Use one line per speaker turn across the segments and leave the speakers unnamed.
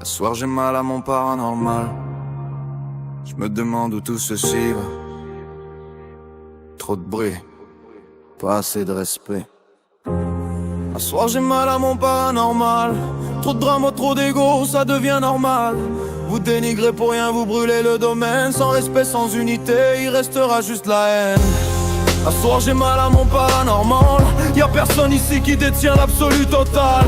Ce soir j'ai mal à mon paranormal. Je me demande où tout ceci va. Trop de bruit, pas assez de respect. Ce soir j'ai mal à mon paranormal. Trop de drame, trop d'égo, ça devient normal. Vous dénigrez pour rien, vous brûlez le domaine. Sans respect, sans unité, il restera juste la haine. Ce soir j'ai mal à mon paranormal. Y'a personne ici qui détient l'absolu total.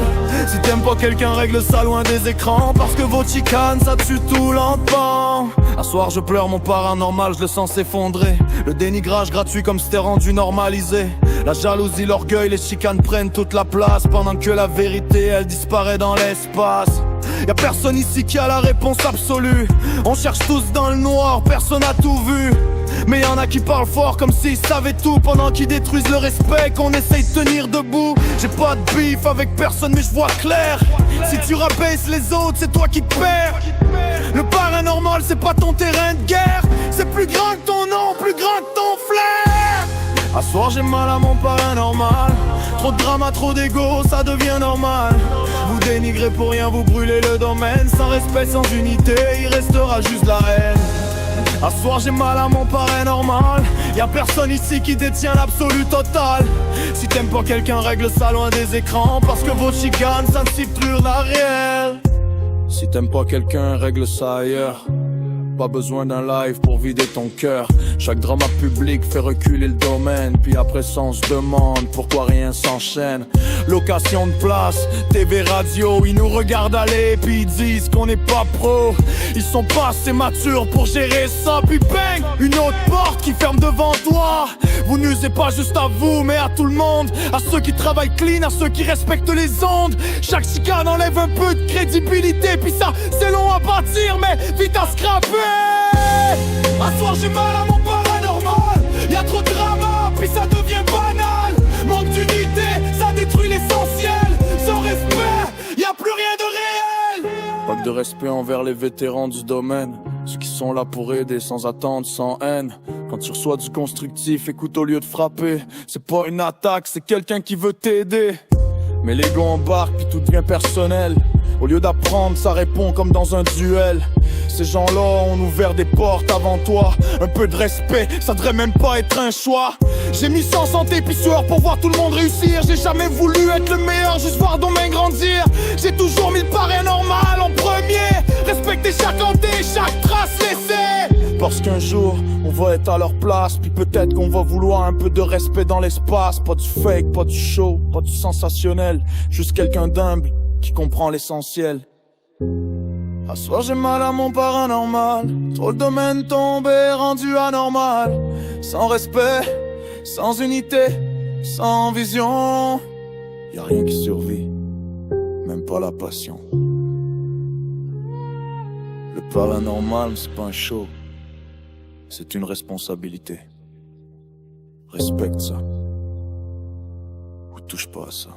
Si t'aimes pas quelqu'un, règle ça loin des écrans. Parce que vos chicanes, ça tue tout lentement. Ce soir je pleure mon paranormal, je le sens s'effondrer. Le dénigrage gratuit comme c'était rendu normalisé. La jalousie, l'orgueil, les chicanes prennent toute la place. Pendant que la vérité, elle disparaît dans l'espace. Y'a personne ici qui a la réponse absolue. On cherche tous dans le noir, personne n'a tout vu. Mais y'en a qui parlent fort comme s'ils savaient tout. Pendant qu'ils détruisent le respect qu'on essaye de tenir debout. J'ai pas de bif avec personne mais je vois clair. Si tu rabaisses les autres c'est toi qui perds. Le paranormal c'est pas ton terrain de guerre. C'est plus grand que ton nom, plus grand que ton flair. À soir j'ai mal à mon paranormal. Trop de drama, trop d'égo, ça devient normal. Vous dénigrez pour rien, vous brûlez le domaine. Sans respect, sans unité, il restera juste la haine. À soir j'ai mal à mon paranormal. Y'a personne ici qui détient l'absolu total. Si t'aimes pas quelqu'un, règle ça loin des écrans. Parce que vos chicanes, ça ne cite plus la réelle. Si t'aimes pas quelqu'un, règle ça ailleurs. Pas besoin d'un live pour vider ton cœur. Chaque drama public fait reculer le domaine. Puis après ça on se demande pourquoi rien s'enchaîne. Location de place, TV, radio, ils nous regardent aller. Puis ils disent qu'on n'est pas pro. Ils sont pas assez matures pour gérer ça. Puis bang, une autre porte qui ferme devant toi. Vous n'usez pas juste à vous mais à tout le monde. À ceux qui travaillent clean, à ceux qui respectent les ondes. Chaque chicane enlève un peu de crédibilité. Puis ça c'est long à bâtir mais vite à scraper. À soir j'ai mal à mon paranormal. Y'a trop de drama, puis ça devient banal. Manque d'unité, ça détruit l'essentiel. Sans respect, y'a plus rien de réel. Pas que de respect envers les vétérans du domaine. Ceux qui sont là pour aider sans attendre, sans haine. Quand tu reçois du constructif, écoute au lieu de frapper. C'est pas une attaque, c'est quelqu'un qui veut t'aider. Mais l'ego embarque, puis tout devient personnel. Au lieu d'apprendre, ça répond comme dans un duel. Ces gens-là ont ouvert des portes avant toi. Un peu de respect, ça devrait même pas être un choix. J'ai mis sans santé puis sueur pour voir tout le monde réussir. J'ai jamais voulu être le meilleur, juste voir Domaine grandir. J'ai toujours mis le paranormal en premier. Respecter chaque hanté, chaque trace laissée. Parce qu'un jour, on va être à leur place. Puis peut-être qu'on va vouloir un peu de respect dans l'espace. Pas du fake, pas du show, pas du sensationnel. Juste quelqu'un d'humble qui comprend l'essentiel. À soir j'ai mal à mon paranormal. Trop le domaine tombé, rendu anormal. Sans respect, sans unité, sans vision. Y'a rien qui survit, même pas la passion. Le paranormal c'est pas un show, c'est une responsabilité. Respecte ça, ou touche pas à ça.